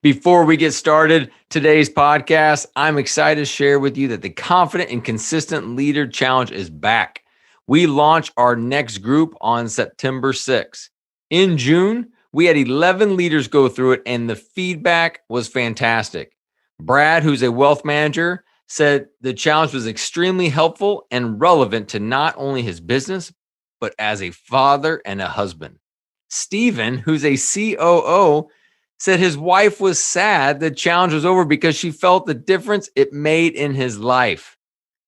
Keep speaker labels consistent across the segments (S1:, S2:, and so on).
S1: Before we get started today's podcast, I'm excited to share with you that the Confident and Consistent Leader Challenge is back. We launch our next group on September 6th. In June, we had 11 leaders go through it, and the feedback was fantastic. Brad, who's a wealth manager, said the challenge was extremely helpful and relevant to not only his business, but as a father and a husband. Stephen, who's a COO, said his wife was sad the challenge was over because she felt the difference it made in his life.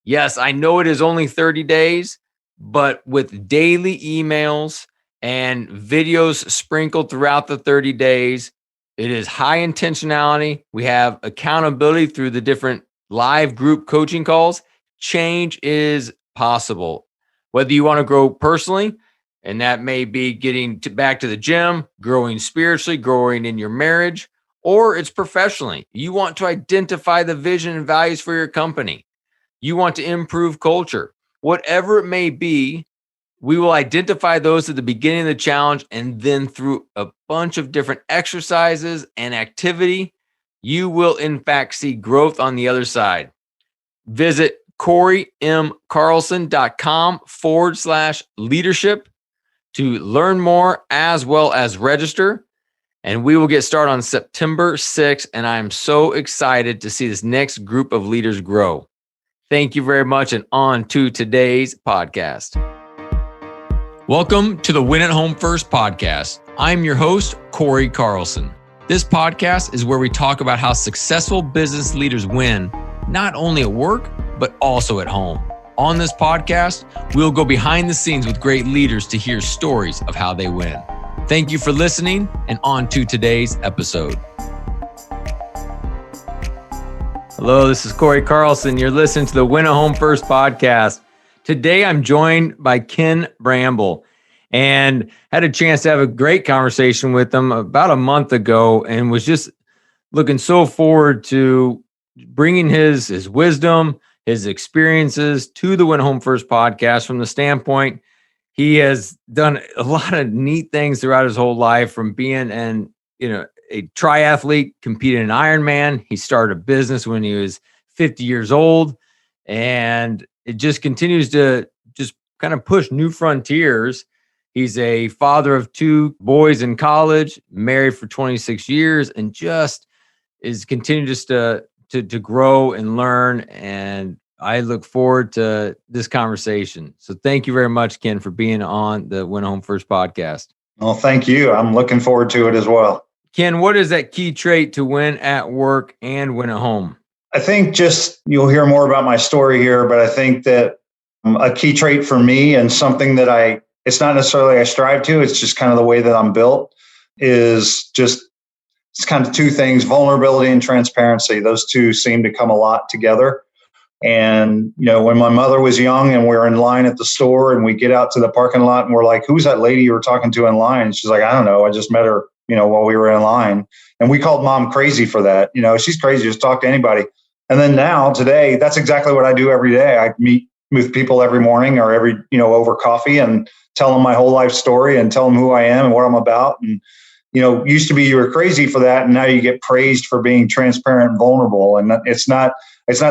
S1: Yes, I know it is only 30 days, but with daily emails and videos sprinkled throughout the 30 days, it is high intentionality. We have accountability through the different live group coaching calls. Change is possible. Whether you want to grow personally, and that may be getting back to the gym, growing spiritually, growing in your marriage, or it's professionally. You want to identify the vision and values for your company. You want to improve culture. Whatever it may be, we will identify those at the beginning of the challenge, and then through a bunch of different exercises and activity, you will in fact see growth on the other side. Visit CoreyMCarlson.com/leadership to learn more as well as register. And we will get started on September 6th. And I am so excited to see this next group of leaders grow. Thank you very much. And on to today's podcast. Welcome to the Win at Home First podcast. I'm your host, Corey Carlson. This podcast is where we talk about how successful business leaders win, not only at work, but also at home. On this podcast, we'll go behind the scenes with great leaders to hear stories of how they win. Thank you for listening, and on to today's episode. Hello, this is Corey Carlson. You're listening to the Win at Home First podcast. Today, I'm joined by Ken Bramble, and had a chance to have a great conversation with him about a month ago, and was just looking so forward to bringing his wisdom, his experiences to the Win Home First podcast from the standpoint he has done a lot of neat things throughout his whole life, from being a triathlete, competing in Ironman. He started a business when he was 50 years old, and it just continues to just kind of push new frontiers. He's a father of 2 boys in college, married for 26 years, and just is continuing just to grow and learn. And I look forward to this conversation. So thank you very much, Ken, for being on the Win Home First podcast.
S2: Well, thank you. I'm looking forward to it as well.
S1: Ken, what is that key trait to win at work and win at home?
S2: I think you'll hear more about my story here, but I think that a key trait for me, and something that it's not necessarily I strive to, it's just kind of the way that I'm built, it's kind of 2 things: vulnerability and transparency. Those 2 seem to come a lot together. And, when my mother was young and we're in line at the store and we get out to the parking lot and we're like, "Who's that lady you were talking to in line?" And she's like, "I don't know. I just met her, while we were in line." And we called Mom crazy for that. She's crazy. Just talk to anybody. And then today, that's exactly what I do every day. I meet with people every morning or over coffee, and tell them my whole life story and tell them who I am and what I'm about. And, used to be you were crazy for that, and now you get praised for being transparent and vulnerable. And it's not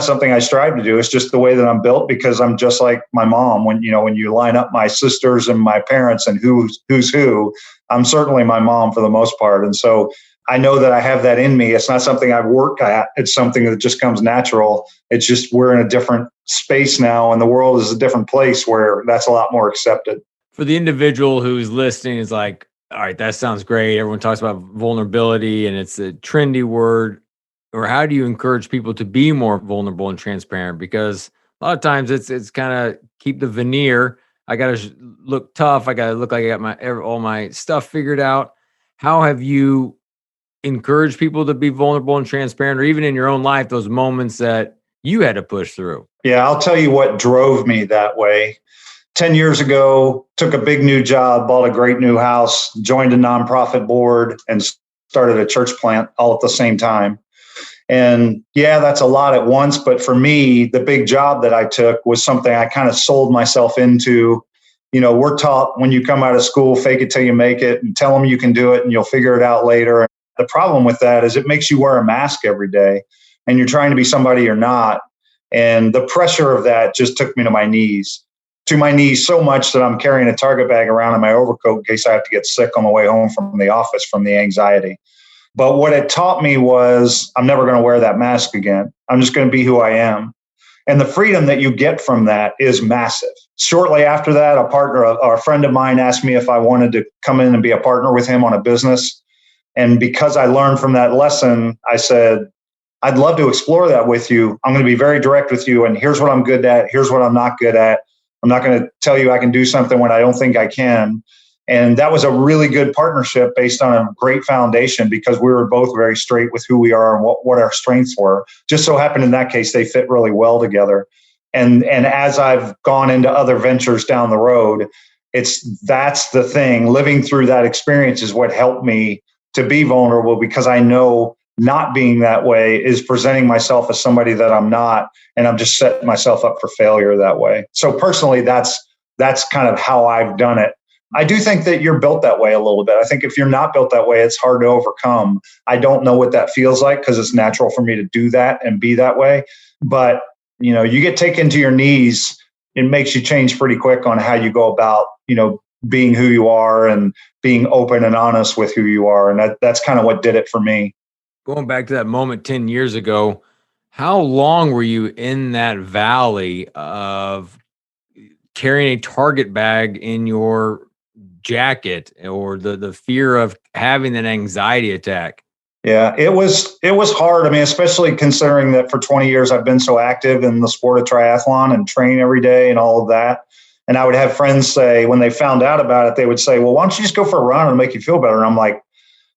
S2: something I strive to do. It's just the way that I'm built, because I'm just like my mom. When you line up my sisters and my parents and who's who, I'm certainly my mom for the most part. And so I know that I have that in me. It's not something I've worked at. It's something that just comes natural. It's just we're in a different space now, and the world is a different place where that's a lot more accepted.
S1: For the individual who's listening is like, all right, that sounds great. Everyone talks about vulnerability and it's a trendy word. Or how do you encourage people to be more vulnerable and transparent? Because a lot of times it's kind of keep the veneer. I got to look tough. I got to look like I got all my stuff figured out. How have you encouraged people to be vulnerable and transparent, or even in your own life, those moments that you had to push through?
S2: Yeah, I'll tell you what drove me that way. 10 years ago, took a big new job, bought a great new house, joined a nonprofit board, and started a church plant all at the same time. And yeah, that's a lot at once. But for me, the big job that I took was something I kind of sold myself into. We're taught when you come out of school, fake it till you make it, and tell them you can do it and you'll figure it out later. the problem with that is it makes you wear a mask every day and you're trying to be somebody you're not. And the pressure of that just took me to my knees so much that I'm carrying a Target bag around in my overcoat in case I have to get sick on the way home from the office from the anxiety. But what it taught me was I'm never going to wear that mask again. I'm just going to be who I am. And the freedom that you get from that is massive. Shortly after that, a partner, a friend of mine asked me if I wanted to come in and be a partner with him on a business. And because I learned from that lesson, I said, I'd love to explore that with you. I'm going to be very direct with you. And here's what I'm good at. Here's what I'm not good at. I'm not going to tell you I can do something when I don't think I can. And that was a really good partnership based on a great foundation because we were both very straight with who we are and what our strengths were. Just so happened in that case, they fit really well together. And as I've gone into other ventures down the road, that's the thing. Living through that experience is what helped me to be vulnerable because I know not being that way is presenting myself as somebody that I'm not. And I'm just setting myself up for failure that way. So personally, that's kind of how I've done it. I do think that you're built that way a little bit. I think if you're not built that way, it's hard to overcome. I don't know what that feels like because it's natural for me to do that and be that way. But, you get taken to your knees, it makes you change pretty quick on how you go about, being who you are and being open and honest with who you are. And that's kind of what did it for me.
S1: Going back to that moment 10 years ago, how long were you in that valley of carrying a Target bag in your jacket or the fear of having an anxiety attack?
S2: Yeah, it was hard. I mean, especially considering that for 20 years I've been so active in the sport of triathlon and train every day and all of that. And I would have friends say, when they found out about it, they would say, well, why don't you just go for a run and make you feel better? And I'm like,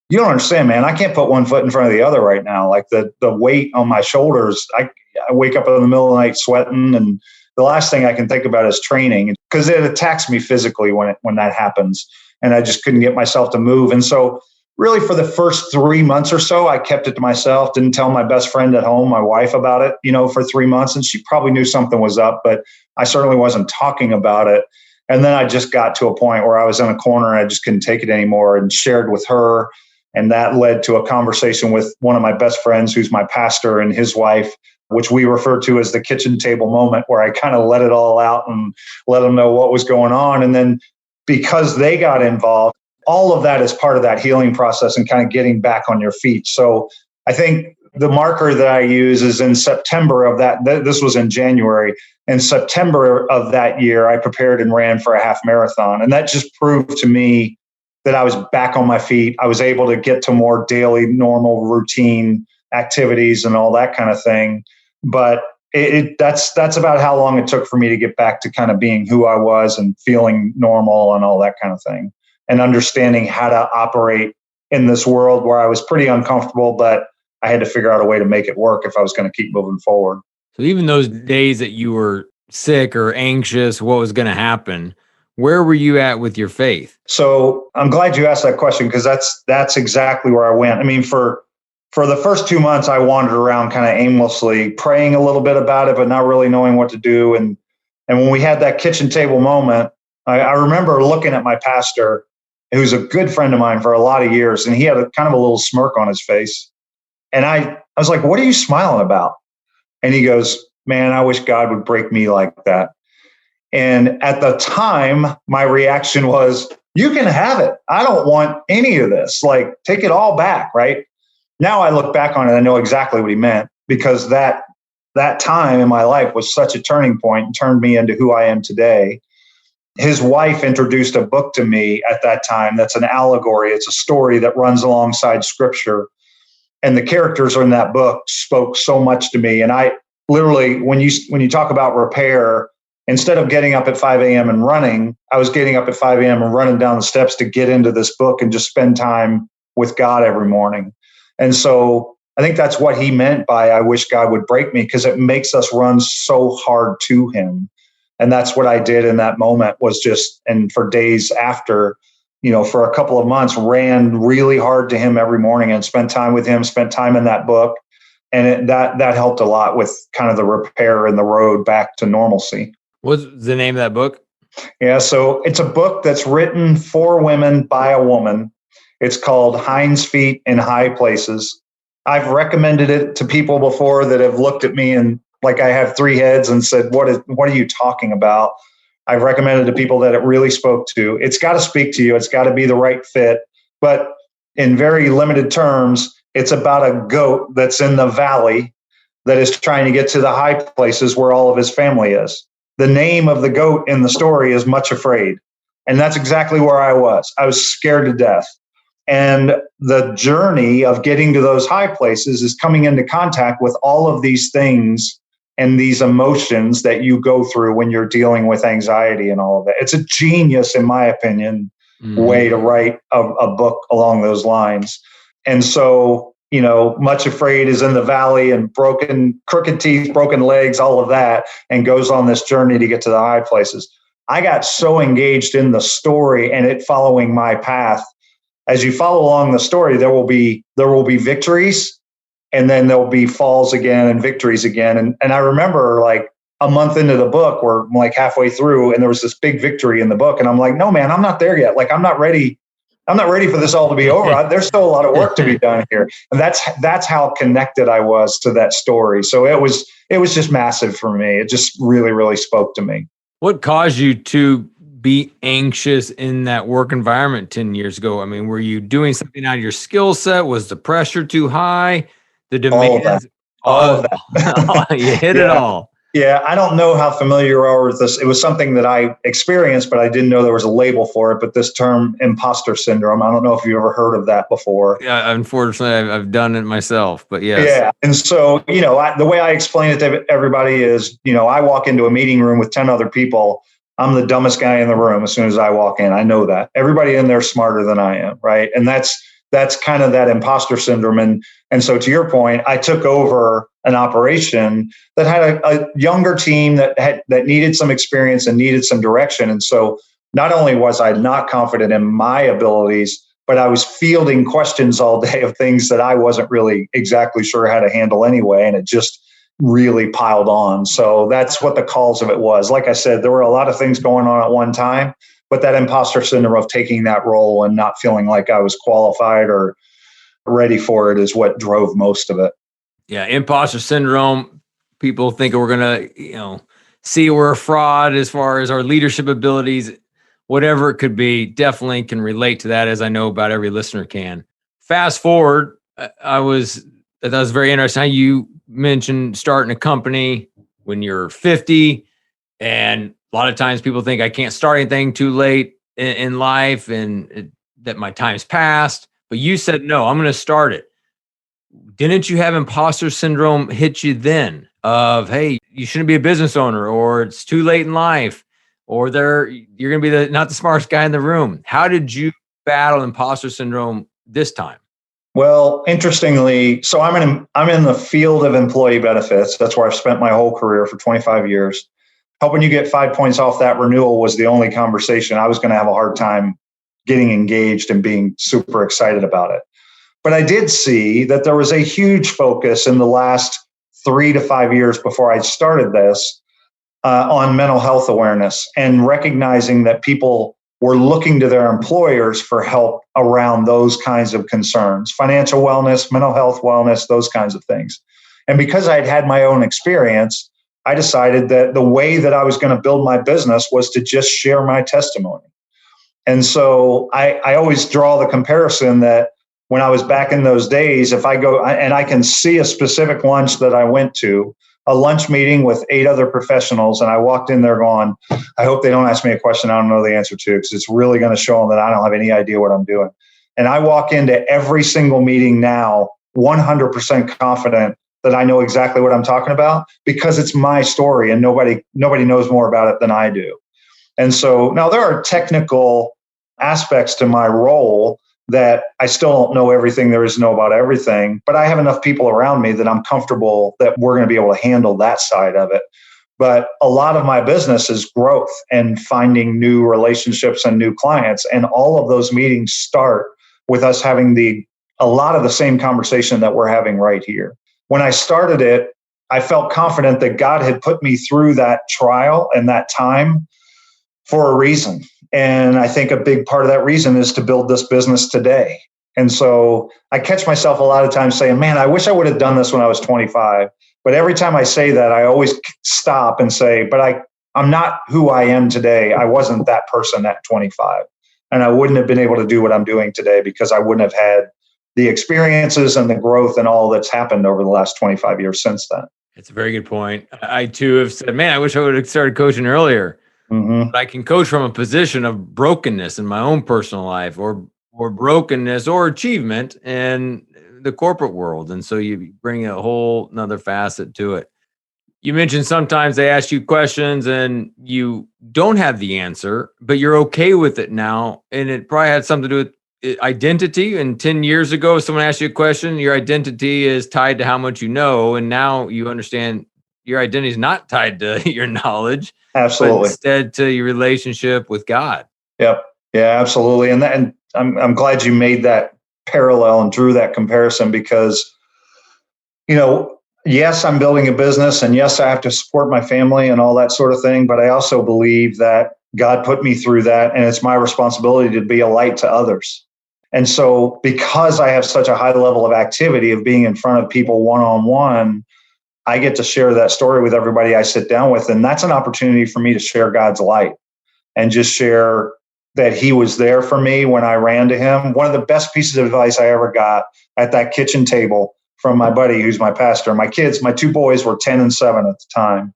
S2: you don't understand, man. I can't put one foot in front of the other right now. Like the weight on my shoulders, I wake up in the middle of the night sweating, and the last thing I can think about is training because it attacks me physically when that happens. And I just couldn't get myself to move. And so really for the first 3 months or so, I kept it to myself, didn't tell my best friend at home, my wife, about it, for 3 months. And she probably knew something was up, but I certainly wasn't talking about it. And then I just got to a point where I was in a corner and I just couldn't take it anymore and shared with her. And that led to a conversation with one of my best friends, who's my pastor, and his wife, which we refer to as the kitchen table moment, where I kind of let it all out and let them know what was going on. And then because they got involved, all of that is part of that healing process and kind of getting back on your feet. So I think the marker that I use is in September of that. This was in January. In September of that year, I prepared and ran for a half marathon. And that just proved to me that I was back on my feet. I was able to get to more daily, normal, routine activities and all that kind of thing. But that's about how long it took for me to get back to kind of being who I was and feeling normal and all that kind of thing, and understanding how to operate in this world where I was pretty uncomfortable, but I had to figure out a way to make it work if I was going to keep moving forward.
S1: So even those days that you were sick or anxious, what was going to happen, where were you at with your faith?
S2: So I'm glad you asked that question because that's exactly where I went. I mean, for the first 2 months, I wandered around kind of aimlessly, praying a little bit about it, but not really knowing what to do. And when we had that kitchen table moment, I remember looking at my pastor, who's a good friend of mine for a lot of years, and he had a kind of a little smirk on his face. And I was like, what are you smiling about? And he goes, man, I wish God would break me like that. And at the time, my reaction was, you can have it. I don't want any of this. Like, take it all back, right? Now I look back on it, I know exactly what he meant, because that time in my life was such a turning point and turned me into who I am today. His wife introduced a book to me at that time that's an allegory. It's a story that runs alongside scripture. And the characters in that book spoke so much to me. And I literally, when you talk about repair, instead of getting up at 5 a.m. and running, I was getting up at 5 a.m. and running down the steps to get into this book and just spend time with God every morning. And so I think that's what he meant by, I wish God would break me, because it makes us run so hard to him. And that's what I did in that moment, was just, and for days after, for a couple of months, ran really hard to him every morning and spent time with him, spent time in that book. And that helped a lot with kind of the repair and the road back to normalcy.
S1: What's the name of that book?
S2: Yeah, so it's a book that's written for women by a woman. It's called Hind's Feet in High Places. I've recommended it to people before that have looked at me and like I have three heads and said, what are you talking about? I've recommended to people that it really spoke to. It's got to speak to you. It's got to be the right fit. But in very limited terms, it's about a goat that's in the valley that is trying to get to the high places where all of his family is. The name of the goat in the story is Much Afraid. And that's exactly where I was. I was scared to death. And the journey of getting to those high places is coming into contact with all of these things and these emotions that you go through when you're dealing with anxiety and all of that. It's a genius, in my opinion, way to write a book along those lines. And so, Much Afraid is in the valley and crooked teeth, broken legs, all of that, and goes on this journey to get to the high places. I got so engaged in the story and it following my path. As you follow along the story, there will be victories, and then there'll be falls again and victories again. And I remember like a month into the book, we're like halfway through, and there was this big victory in the book. And I'm like, no, man, I'm not there yet. Like, I'm not ready for this all to be over. There's still a lot of work to be done here. And that's how connected I was to that story. So it was just massive for me. It just really, really spoke to me.
S1: What caused you to be anxious in that work environment 10 years ago? I mean, were you doing something out of your skill set? Was the pressure too high? The demands?
S2: All of that.
S1: You hit it all.
S2: Yeah, I don't know how familiar you are with this. It was something that I experienced, but I didn't know there was a label for it. But this term, impostor syndrome, I don't know if you've ever heard of that before.
S1: Yeah, unfortunately, I've done it myself, but yes.
S2: Yeah, and so, the way I explain it to everybody is, I walk into a meeting room with 10 other people. I'm the dumbest guy in the room as soon as I walk in. I know that. Everybody in there is smarter than I am, right? And that's kind of that imposter syndrome. And so to your point, I took over an operation that had a younger team that needed some experience and needed some direction. And so not only was I not confident in my abilities, but I was fielding questions all day of things that I wasn't really exactly sure how to handle anyway. And it just really piled on. So that's what the cause of it was. Like I said, there were a lot of things going on at one time, but that imposter syndrome of taking that role and not feeling like I was qualified or ready for it is what drove most of it.
S1: Yeah, imposter syndrome. People think we're going to, see we're a fraud as far as our leadership abilities, whatever it could be. Definitely can relate to that, as I know about every listener can. Fast forward, that was very interesting how you mentioned starting a company when you're 50. And a lot of times people think I can't start anything too late in life and that my time's passed. But you said, no, I'm going to start it. Didn't you have imposter syndrome hit you then of, hey, you shouldn't be a business owner, or it's too late in life, or you're going to be not the smartest guy in the room? How did you battle imposter syndrome this time?
S2: Well, interestingly, so I'm in the field of employee benefits. That's where I've spent my whole career for 25 years. Helping you get 5 points off that renewal was the only conversation I was going to have a hard time getting engaged and being super excited about it. But I did see that there was a huge focus in the last 3 to 5 years before I started this on mental health awareness and recognizing that people were looking to their employers for help around those kinds of concerns, financial wellness, mental health wellness, those kinds of things. And because I'd had my own experience, I decided that the way that I was going to build my business was to just share my testimony. And so I always draw the comparison that when I was back in those days, if I go and I can see a specific lunch that I went to, a lunch meeting with 8 other professionals, and I walked in there going, I hope they don't ask me a question I don't know the answer to, because it's really going to show them that I don't have any idea what I'm doing. And I walk into every single meeting now 100% confident that I know exactly what I'm talking about, because it's my story and nobody knows more about it than I do. And so now there are technical aspects to my role that I still don't know everything there is to know about everything, but I have enough people around me that I'm comfortable that we're going to be able to handle that side of it. But a lot of my business is growth and finding new relationships and new clients. And all of those meetings start with us having a lot of the same conversation that we're having right here. When I started it, I felt confident that God had put me through that trial and that time for a reason. And I think a big part of that reason is to build this business today. And so I catch myself a lot of times saying, man, I wish I would have done this when I was 25. But every time I say that, I always stop and say, but I'm not who I am today. I wasn't that person at 25. And I wouldn't have been able to do what I'm doing today because I wouldn't have had the experiences and the growth and all that's happened over the last 25 years since then.
S1: It's a very good point. I too have said, man, I wish I would have started coaching earlier.
S2: Mm-hmm.
S1: But I can coach from a position of brokenness in my own personal life or brokenness or achievement in the corporate world. And so you bring a whole nother facet to it. You mentioned sometimes they ask you questions and you don't have the answer, but you're okay with it now. And it probably had something to do with identity. And 10 years ago, if someone asked you a question, your identity is tied to how much you know. And now you understand your identity is not tied to your knowledge,
S2: Absolutely.
S1: but instead to your relationship with God.
S2: Yep. Yeah, absolutely. And I'm glad you made that parallel and drew that comparison because, yes, I'm building a business and yes, I have to support my family and all that sort of thing. But I also believe that God put me through that and it's my responsibility to be a light to others. And so because I have such a high level of activity of being in front of people one-on-one, I get to share that story with everybody I sit down with. And that's an opportunity for me to share God's light and just share that he was there for me when I ran to him. One of the best pieces of advice I ever got at that kitchen table from my buddy, who's my pastor. My kids, my two boys were 10 and 7 at the time.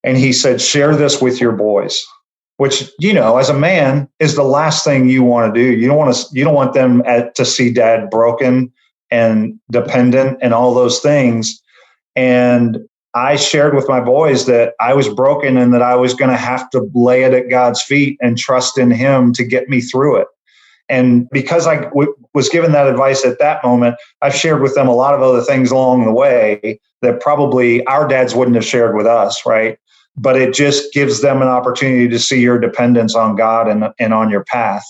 S2: And he said, share this with your boys, which, as a man is the last thing you want to do. You don't want them to see dad broken and dependent and all those things. And I shared with my boys that I was broken and that I was going to have to lay it at God's feet and trust in him to get me through it. And because I was given that advice at that moment, I've shared with them a lot of other things along the way that probably our dads wouldn't have shared with us, right? But it just gives them an opportunity to see your dependence on God and on your path.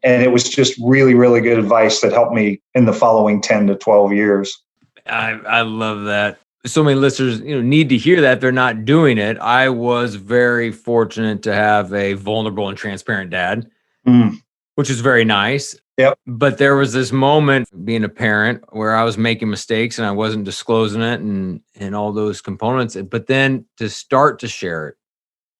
S2: And it was just really, really good advice that helped me in the following 10 to 12 years.
S1: I love that. So many listeners, need to hear that. They're not doing it. I was very fortunate to have a vulnerable and transparent dad, which is very nice.
S2: Yep.
S1: But there was this moment being a parent where I was making mistakes and I wasn't disclosing it and all those components. But then to start to share it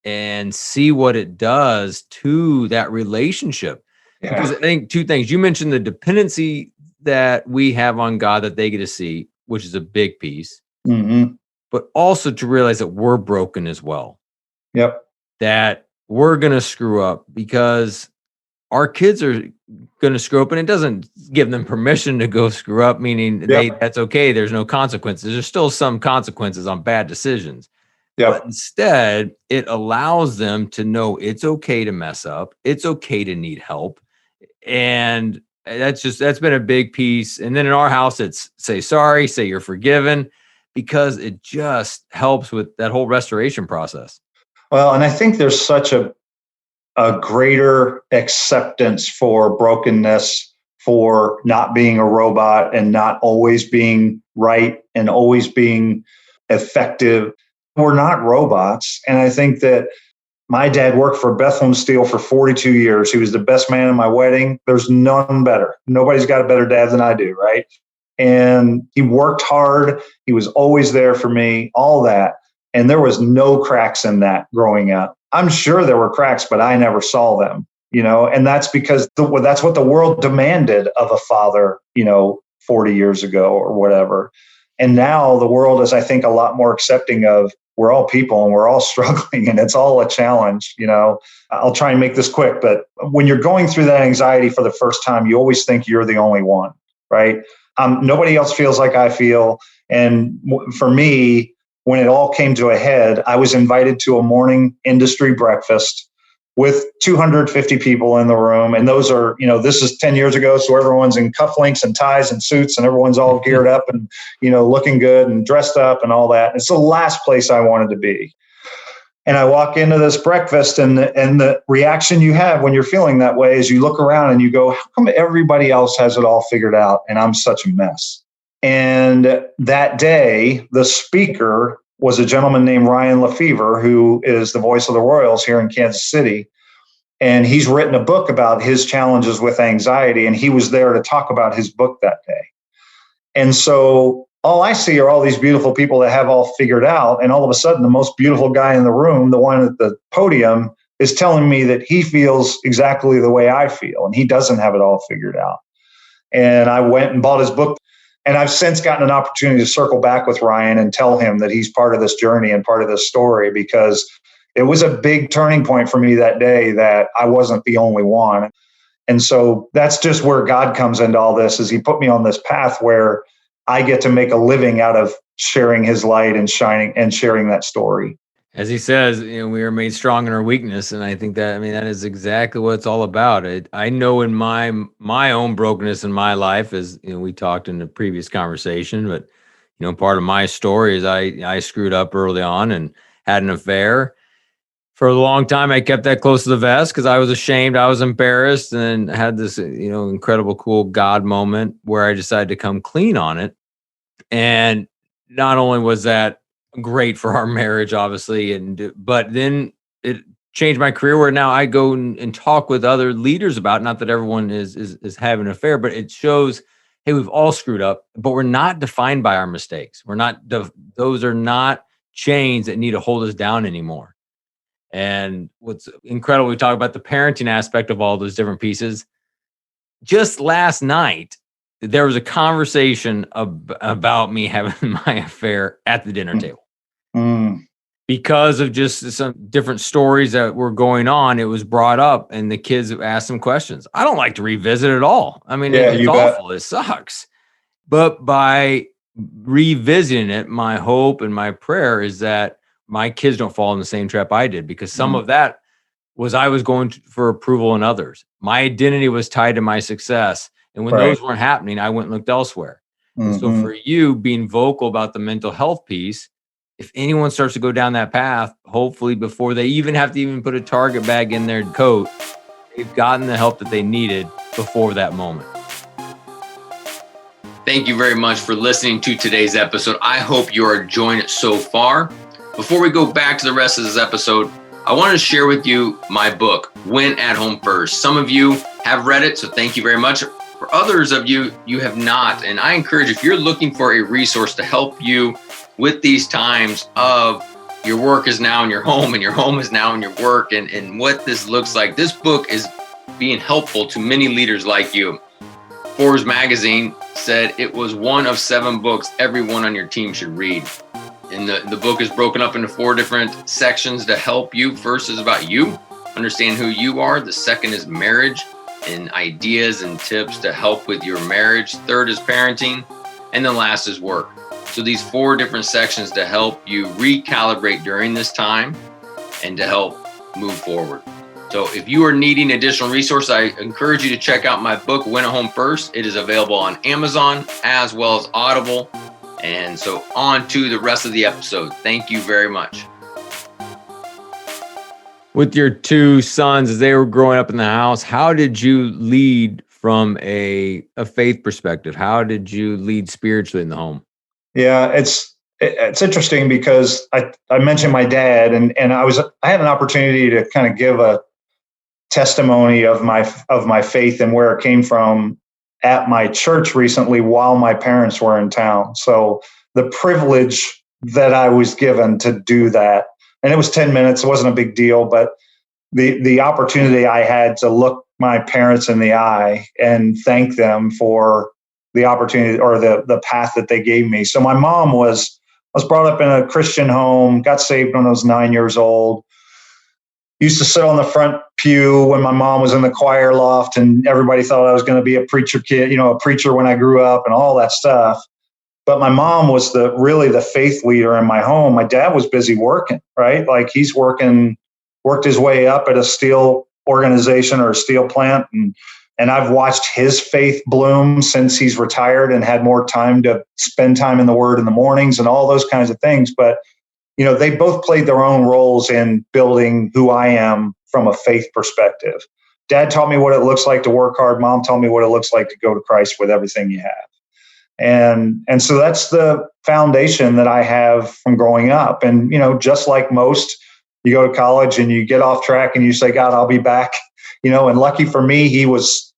S1: and see what it does to that relationship. Yeah. Because I think two things. You mentioned the dependency that we have on God that they get to see, which is a big piece. Mm-hmm. But also to realize that we're broken as well.
S2: Yep.
S1: That we're going to screw up because our kids are going to screw up, and it doesn't give them permission to go screw up, meaning that's okay. There's no consequences. There's still some consequences on bad decisions. Yep. But instead, it allows them to know it's okay to mess up. It's okay to need help. And that's been a big piece. And then in our house, it's say sorry, say you're forgiven, because it just helps with that whole restoration process.
S2: Well, and I think there's such a greater acceptance for brokenness, for not being a robot and not always being right and always being effective. We're not robots. And I think that my dad worked for Bethlehem Steel for 42 years. He was the best man at my wedding. There's none better. Nobody's got a better dad than I do, right? And he worked hard. He was always there for me, all that. And there was no cracks in that growing up. I'm sure there were cracks, but I never saw them, and that's because that's what the world demanded of a father, 40 years ago or whatever. And now the world is, I think, a lot more accepting of we're all people and we're all struggling and it's all a challenge. I'll try and make this quick, but when you're going through that anxiety for the first time, you always think you're the only one, right? Nobody else feels like I feel. And for me, when it all came to a head, I was invited to a morning industry breakfast with 250 people in the room. And those are, this is 10 years ago. So everyone's in cufflinks and ties and suits and everyone's all geared up and, looking good and dressed up and all that. It's the last place I wanted to be. And I walk into this breakfast and the reaction you have when you're feeling that way is you look around and you go, how come everybody else has it all figured out and I'm such a mess? And that day, the speaker was a gentleman named Ryan Lefevre, who is the voice of the Royals here in Kansas City. And he's written a book about his challenges with anxiety. And he was there to talk about his book that day. And so all I see are all these beautiful people that have all figured out. And all of a sudden, the most beautiful guy in the room, the one at the podium, is telling me that he feels exactly the way I feel. And he doesn't have it all figured out. And I went and bought his book. And I've since gotten an opportunity to circle back with Ryan and tell him that he's part of this journey and part of this story, because it was a big turning point for me that day that I wasn't the only one. And so that's just where God comes into all this, is he put me on this path where I get to make a living out of sharing his light and shining and sharing that story.
S1: As he says, we are made strong in our weakness. And I think that is exactly what it's all about. I know in my own brokenness in my life, as we talked in the previous conversation, but part of my story is I screwed up early on and had an affair. For a long time, I kept that close to the vest because I was ashamed, I was embarrassed, and had this, incredible, cool God moment where I decided to come clean on it. And not only was that great for our marriage, obviously, but then it changed my career, where now I go and talk with other leaders about, not that everyone is having an affair, but it shows, hey, we've all screwed up, but we're not defined by our mistakes. Those are not chains that need to hold us down anymore. And what's incredible, we talk about the parenting aspect of all those different pieces. Just last night, there was a conversation about me having my affair at the dinner table. Because of just some different stories that were going on. It was brought up and the kids asked some questions. I don't like to revisit it all. It's awful. It sucks. But by revisiting it, my hope and my prayer is that my kids don't fall in the same trap I did, because some of that was I was going for approval in others. My identity was tied to my success. And when those weren't happening, I went and looked elsewhere. And so for you being vocal about the mental health piece, if anyone starts to go down that path, hopefully before they even have to even put a Target bag in their coat, they've gotten the help that they needed before that moment. Thank you very much for listening to today's episode. I hope you are enjoying it so far. Before we go back to the rest of this episode, I want to share with you my book, Win at Home First. Some of you have read it, so thank you very much. For others of you, you have not. And I encourage, if you're looking for a resource to help you with these times of your work is now in your home and your home is now in your work, and what this looks like, this book is being helpful to many leaders like you. Forbes magazine said it was one of 7 books everyone on your team should read. And the book is broken up into 4 different sections to help you. First is about you, understand who you are. The second is marriage and ideas and tips to help with your marriage. Third is parenting. And then last is work. So these 4 different sections to help you recalibrate during this time and to help move forward. So if you are needing additional resources, I encourage you to check out my book, Win at Home First. It is available on Amazon as well as Audible. And so on to the rest of the episode. Thank you very much. With your 2 sons, as they were growing up in the house, how did you lead from a faith perspective? How did you lead spiritually in the home?
S2: Yeah, it's interesting because I mentioned my dad, and I had an opportunity to kind of give a testimony of my faith and where it came from at my church recently while my parents were in town. So the privilege that I was given to do that, and it was 10 minutes, it wasn't a big deal, but the opportunity I had to look my parents in the eye and thank them for the opportunity or the path that they gave me. So my mom I was brought up in a Christian home, got saved when I was 9 years old. Used to sit on the front pew when my mom was in the choir loft, and everybody thought I was going to be a preacher kid, a preacher when I grew up and all that stuff. But my mom was really the faith leader in my home. My dad was busy working, right? Like he's worked his way up at a steel organization or a steel plant. And I've watched his faith bloom since he's retired and had more time to spend time in the Word in the mornings and all those kinds of things. But they both played their own roles in building who I am from a faith perspective. Dad taught me what it looks like to work hard. Mom taught me what it looks like to go to Christ with everything you have. And so that's the foundation that I have from growing up. And, just like most, you go to college and you get off track and you say, God, I'll be back and lucky for me, he was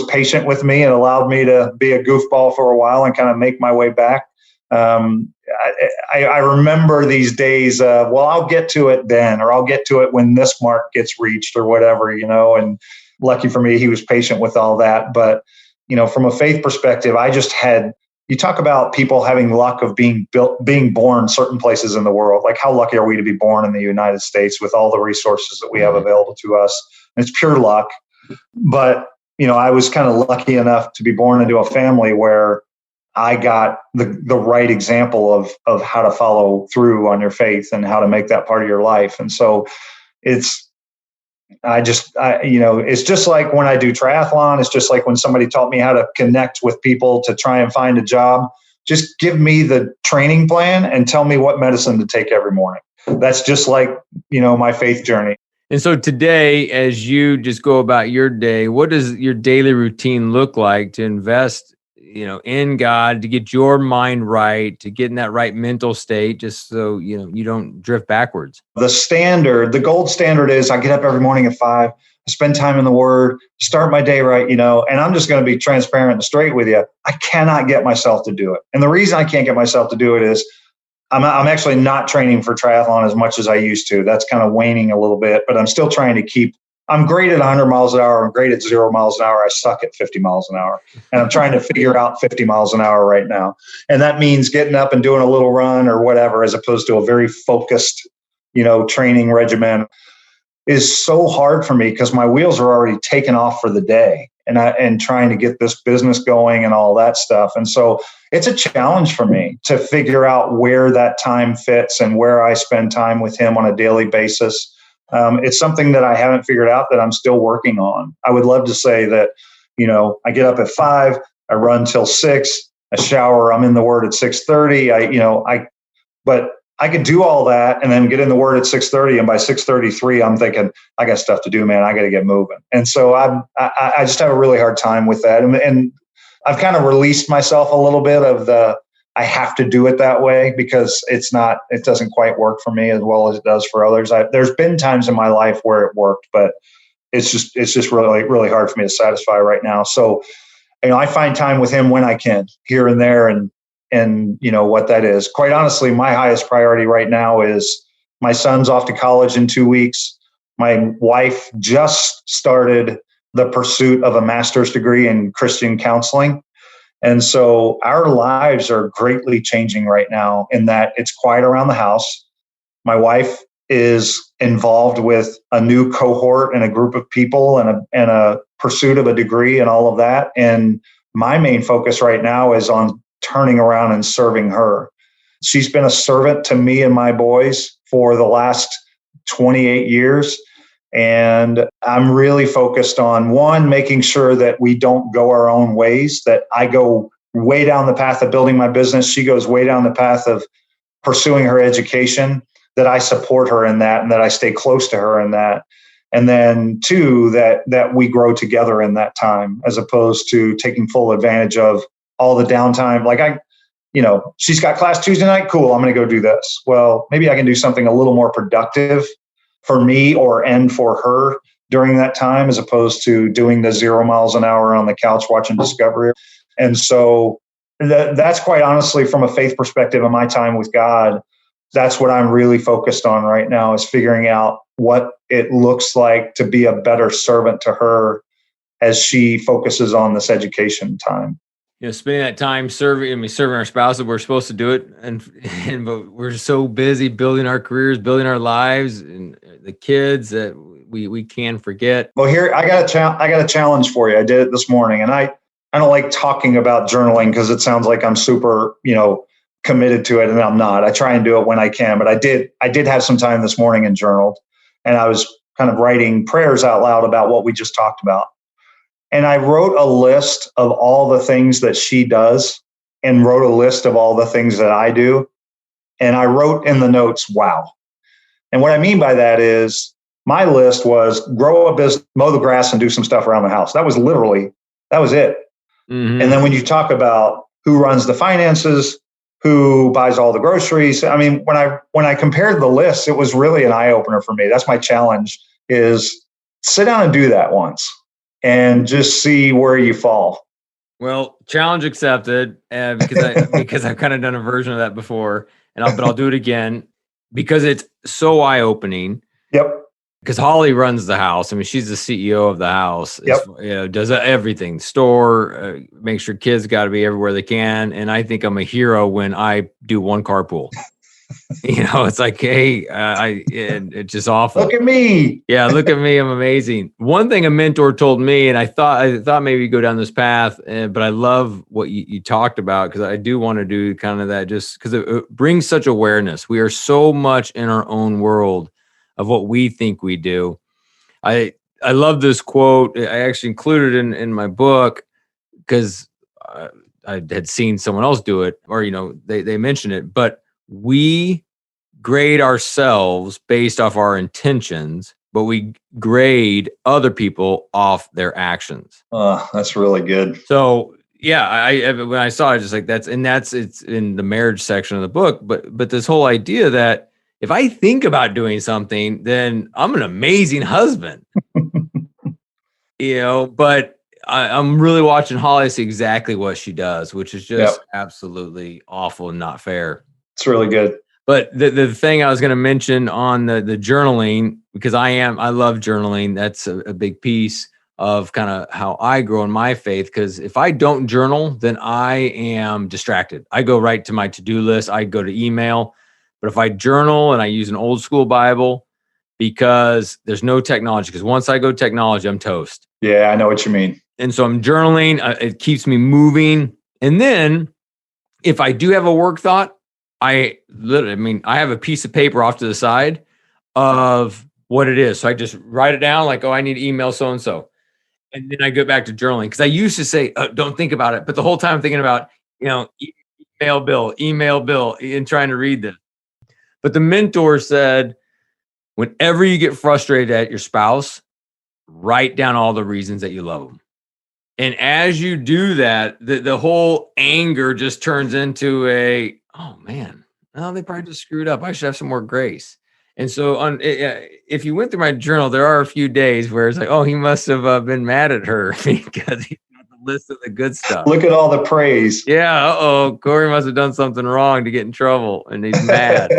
S2: patient with me and allowed me to be a goofball for a while and kind of make my way back. I remember these days, I'll get to it then, or I'll get to it when this mark gets reached or whatever, and lucky for me, he was patient with all that. But, from a faith perspective, you talk about people having luck of being born certain places in the world. Like, how lucky are we to be born in the United States with all the resources that we have available to us? And it's pure luck. But, I was kind of lucky enough to be born into a family where I got the right example of how to follow through on your faith and how to make that part of your life. And so it's just like when I do triathlon, it's just like when somebody taught me how to connect with people to try and find a job. Just give me the training plan and tell me what medicine to take every morning. That's just like, my faith journey.
S1: And so today, as you just go about your day, what does your daily routine look like to invest, in God, to get your mind right, to get in that right mental state, just so, you don't drift backwards?
S2: The gold standard is I get up every morning at 5, I spend time in the Word, start my day right, and I'm just going to be transparent and straight with you. I cannot get myself to do it. And the reason I can't get myself to do it is I'm actually not training for triathlon as much as I used to. That's kind of waning a little bit, but I'm still trying to I'm great at 100 miles an hour. I'm great at 0 miles an hour. I suck at 50 miles an hour. And I'm trying to figure out 50 miles an hour right now. And that means getting up and doing a little run or whatever, as opposed to a very focused, training regimen, is so hard for me because my wheels are already taken off for the day and trying to get this business going and all that stuff. And so it's a challenge for me to figure out where that time fits and where I spend time with him on a daily basis. It's something that I haven't figured out, that I'm still working on. I would love to say that, I get up at 5, I run till 6, I shower, I'm in the Word at 6:30. But I could do all that and then get in the Word at 6:30, and by 6:33, I'm thinking, I got stuff to do, man. I got to get moving. And so I just have a really hard time with that. And I've kind of released myself a little bit of I have to do it that way, because it doesn't quite work for me as well as it does for others. There's been times in my life where it worked, but it's just really, really hard for me to satisfy right now. So, I find time with him when I can, here and there, and what that is. Quite honestly, my highest priority right now is my son's off to college in 2 weeks. My wife just started the pursuit of a master's degree in Christian counseling. And so our lives are greatly changing right now, in that it's quiet around the house. My wife is involved with a new cohort and a group of people and a pursuit of a degree and all of that. And my main focus right now is on turning around and serving her. She's been a servant to me and my boys for the last 28 years. And I'm really focused on, one, making sure that we don't go our own ways, that I go way down the path of building my business. She goes way down the path of pursuing her education, that I support her in that and that I stay close to her in that. And then two, that we grow together in that time, as opposed to taking full advantage of all the downtime. Like she's got class Tuesday night. Cool. I'm going to go do this. Well, maybe I can do something a little more productive for me and for her during that time, as opposed to doing the 0 miles an hour on the couch watching Discovery. And so that's quite honestly, from a faith perspective of my time with God, that's what I'm really focused on right now, is figuring out what it looks like to be a better servant to her as she focuses on this education time.
S1: Spending that time serving our spouses, we're supposed to do it. But we're so busy building our careers, building our lives, and the kids, that we can forget.
S2: Well, here, I got a challenge for you. I did it this morning, and I don't like talking about journaling because it sounds like I'm super, committed to it, and I'm not. I try and do it when I can, but I did have some time this morning and journaled, and I was kind of writing prayers out loud about what we just talked about. And I wrote a list of all the things that she does, and wrote a list of all the things that I do. And I wrote in the notes, wow. And what I mean by that is, my list was grow a business, mow the grass, and do some stuff around the house. That was it. Mm-hmm. And then when you talk about who runs the finances, who buys all the groceries, I mean, when I compared the list, it was really an eye opener for me. That's my challenge, is sit down and do that once and just see where you fall.
S1: Well, challenge accepted, because I've kind of done a version of that before, but I'll do it again because it's so eye opening.
S2: Yep.
S1: Because Holly runs the house. I mean, she's the CEO of the house.
S2: Yep.
S1: Does everything, store, make sure kids got to be everywhere they can. And I think I'm a hero when I do one carpool. It's like, hey, it's just awful.
S2: Look at me.
S1: Yeah, look at me. I'm amazing. One thing a mentor told me, and I thought maybe go down this path, but I love what you talked about, because I do want to do kind of that, just because it brings such awareness. We are so much in our own world of what we think we do. I love this quote. I actually included it in my book because I had seen someone else do it, or they mentioned it. But we grade ourselves based off our intentions, but we grade other people off their actions.
S2: That's really good.
S1: So yeah, when I saw it, just like it's in the marriage section of the book. But this whole idea that if I think about doing something, then I'm an amazing husband. But I'm really watching Holly see exactly what she does, which is just absolutely awful and not fair.
S2: It's really good.
S1: But the thing I was going to mention on the journaling, because I love journaling. That's a big piece of kind of how I grow in my faith. Because if I don't journal, then I am distracted. I go right to my to-do list. I go to email. But if I journal and I use an old school Bible, because there's no technology, because once I go technology, I'm toast.
S2: Yeah, I know what you mean.
S1: And so I'm journaling. It keeps me moving. And then if I do have a work thought, I have a piece of paper off to the side of what it is. So I just write it down like, oh, I need to email so-and-so. And then I go back to journaling, because I used to say, don't think about it. But the whole time I'm thinking about, email Bill, and trying to read this. But the mentor said, whenever you get frustrated at your spouse, write down all the reasons that you love them. And as you do that, the whole anger just turns into oh man, they probably just screwed up. I should have some more grace. And so if you went through my journal, there are a few days where it's like, oh, he must have been mad at her because he's got the list of the good stuff.
S2: Look at all the praise.
S1: Yeah. Corey must have done something wrong to get in trouble, and he's mad.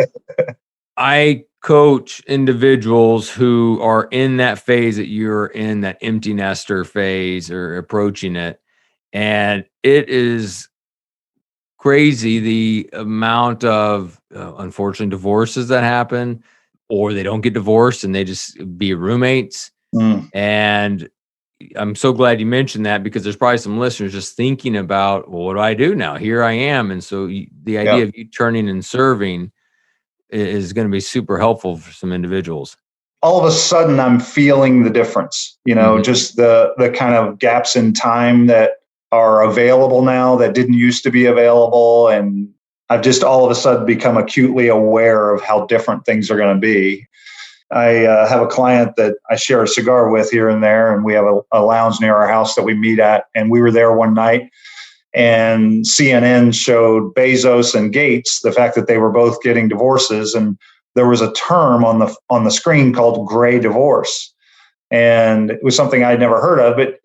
S1: I coach individuals who are in that phase that you're in, that empty nester phase or approaching it. And it is crazy the amount of unfortunate divorces that happen, or they don't get divorced and they just be roommates. And I'm so glad you mentioned that, because there's probably some listeners just thinking about, well, what do I do now? Here I am. And so the idea of you turning and serving is going to be super helpful for some individuals.
S2: All of a sudden I'm feeling the difference, just the kind of gaps in time that are available now that didn't used to be available. And I've just all of a sudden become acutely aware of how different things are going to be. I have a client that I share a cigar with here and there, and we have a lounge near our house that we meet at. And we were there one night, and CNN showed Bezos and Gates, the fact that they were both getting divorces. And there was a term on the screen called gray divorce. And it was something I'd never heard of. But,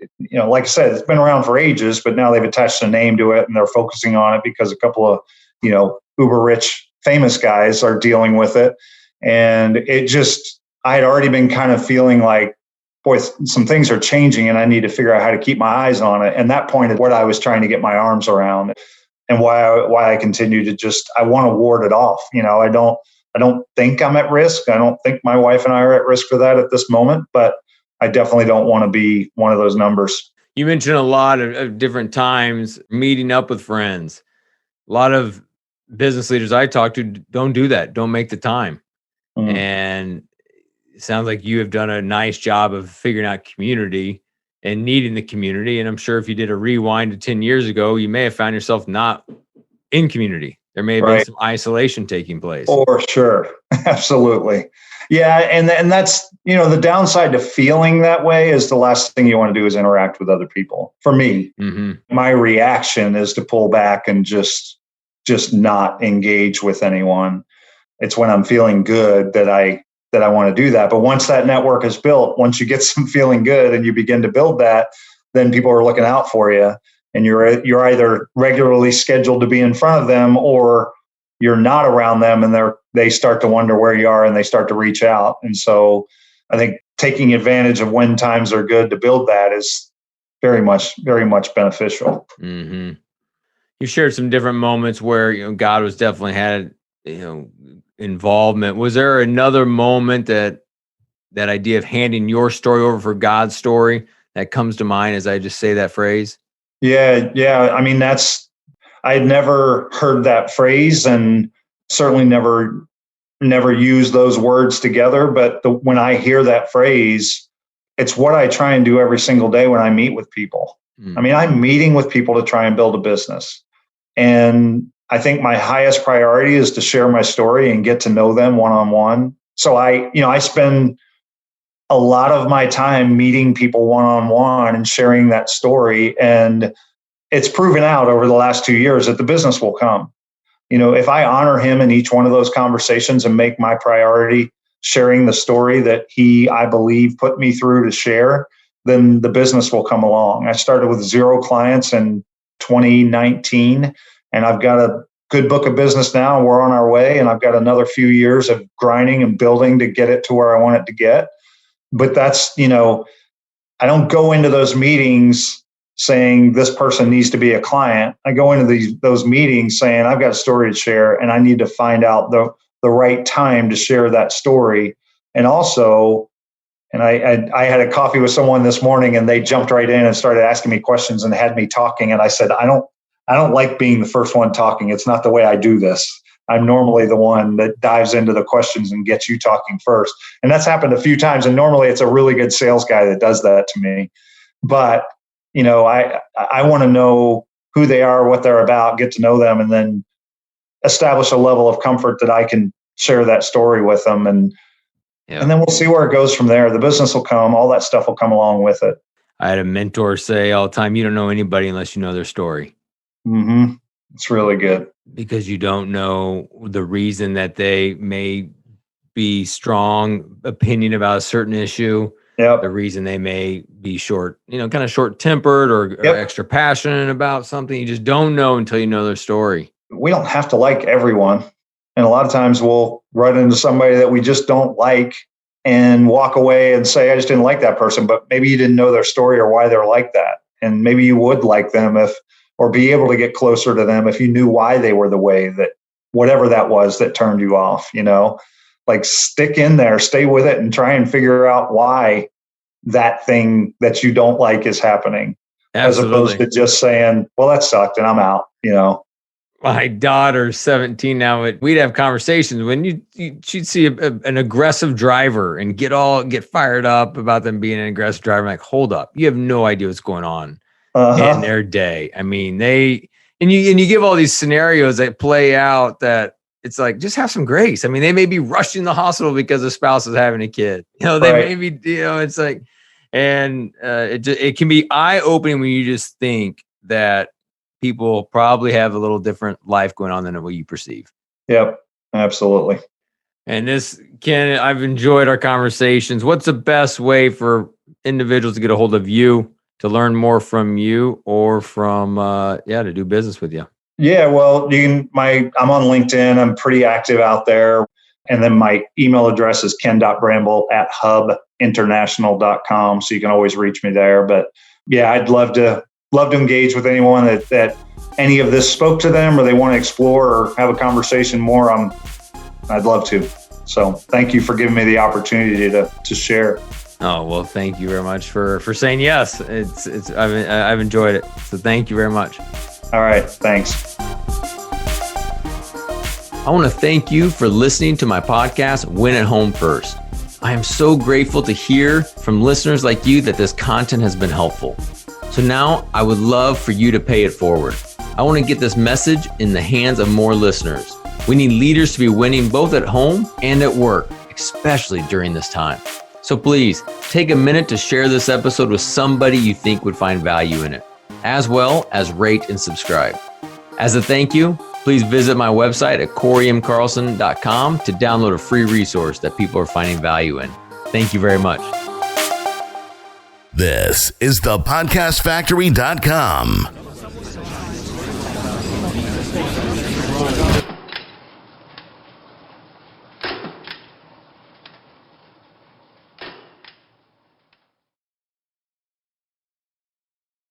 S2: like I said, it's been around for ages, but now they've attached a name to it and they're focusing on it because a couple of, uber rich, famous guys are dealing with it. And I had already been kind of feeling like, boy, some things are changing and I need to figure out how to keep my eyes on it. And that point is what I was trying to get my arms around, and why I continue to I want to ward it off. I don't think I'm at risk. I don't think my wife and I are at risk for that at this moment, but I definitely don't want to be one of those numbers.
S1: You mentioned a lot of different times meeting up with friends. A lot of business leaders I talk to don't do that. Don't make the time. And it sounds like you have done a nice job of figuring out community and needing the community. And I'm sure if you did a rewind to 10 years ago, you may have found yourself not in community. There may have been some isolation taking place.
S2: For sure. Absolutely. Yeah. And that's, the downside to feeling that way is the last thing you want to do is interact with other people. For me, my reaction is to pull back and just not engage with anyone. It's when I'm feeling good that I that I want to do that. But once that network is built, once you get some feeling good and you begin to build that, then people are looking out for you. And you're either regularly scheduled to be in front of them, or you're not around them, and they start to wonder where you are and they start to reach out. And so I think taking advantage of when times are good to build that is very much beneficial.
S1: Mm-hmm. You shared some different moments where, God was definitely had, involvement. Was there another moment that idea of handing your story over for God's story that comes to mind as I just say that phrase?
S2: Yeah. I mean, I had never heard that phrase, and certainly never used those words together. But when I hear that phrase, it's what I try and do every single day when I meet with people. I mean, I'm meeting with people to try and build a business. And I think my highest priority is to share my story and get to know them one-on-one. So I spend a lot of my time meeting people one-on-one and sharing that story. And it's proven out over the last 2 years that the business will come. If I honor him in each one of those conversations and make my priority sharing the story that he, I believe, put me through to share, then the business will come along. I started with 0 clients in 2019, and I've got a good book of business now. We're on our way, and I've got another few years of grinding and building to get it to where I want it to get. But that's, I don't go into those meetings saying this person needs to be a client. I go into those meetings saying I've got a story to share, and I need to find out the right time to share that story. And also, I had a coffee with someone this morning, and they jumped right in and started asking me questions and had me talking. And I said, I don't like being the first one talking. It's not the way I do this. I'm normally the one that dives into the questions and gets you talking first. And that's happened a few times. And normally it's a really good sales guy that does that to me. But, I want to know who they are, what they're about, get to know them, and then establish a level of comfort that I can share that story with them. And then we'll see where it goes from there. The business will come, all that stuff will come along with it.
S1: I had a mentor say all the time, you don't know anybody unless you know their story.
S2: Mm-hmm. It's really good.
S1: Because you don't know the reason that they may be strong opinion about a certain issue.
S2: Yep.
S1: The reason they may be kind of short-tempered or extra passionate about something. You just don't know until you know their story.
S2: We don't have to like everyone. And a lot of times we'll run into somebody that we just don't like and walk away and say, I just didn't like that person. But maybe you didn't know their story or why they're like that. And maybe you would like them or be able to get closer to them if you knew why they were the way that, whatever that was that turned you off, like stick in there, stay with it, and try and figure out why that thing that you don't like is happening.
S1: Absolutely.
S2: As opposed to just saying, well, that sucked and I'm out,
S1: My daughter's 17 now. We'd have conversations when she'd see an aggressive driver and get fired up about them being an aggressive driver. I'm like, hold up. You have no idea what's going on in their day. I mean, you give all these scenarios that play out that it's like, just have some grace. I mean, they may be rushing the hospital because the spouse is having a kid. They may be, it's like, and it can be eye-opening when you just think that people probably have a little different life going on than what you perceive.
S2: Yep, absolutely.
S1: And Ken, I've enjoyed our conversations. What's the best way for individuals to get a hold of you, to learn more from you, or from, to do business with you?
S2: Yeah, well, I'm on LinkedIn. I'm pretty active out there. And then my email address is ken.bramble@hubinternational.com. So you can always reach me there. But yeah, I'd love to engage with anyone that any of this spoke to them, or they want to explore or have a conversation more. I'd love to. So thank you for giving me the opportunity to share.
S1: Oh, well, thank you very much for saying yes. I've enjoyed it. So thank you very much.
S2: All right. Thanks.
S1: I want to thank you for listening to my podcast, Win at Home First. I am so grateful to hear from listeners like you that this content has been helpful. So now I would love for you to pay it forward. I want to get this message in the hands of more listeners. We need leaders to be winning both at home and at work, especially during this time. So please take a minute to share this episode with somebody you think would find value in it, as well as rate and subscribe. As a thank you, Please visit my website at CoreyMCarlson.com to download a free resource that people are finding value in. Thank you very much.
S3: This is thepodcastfactory.com.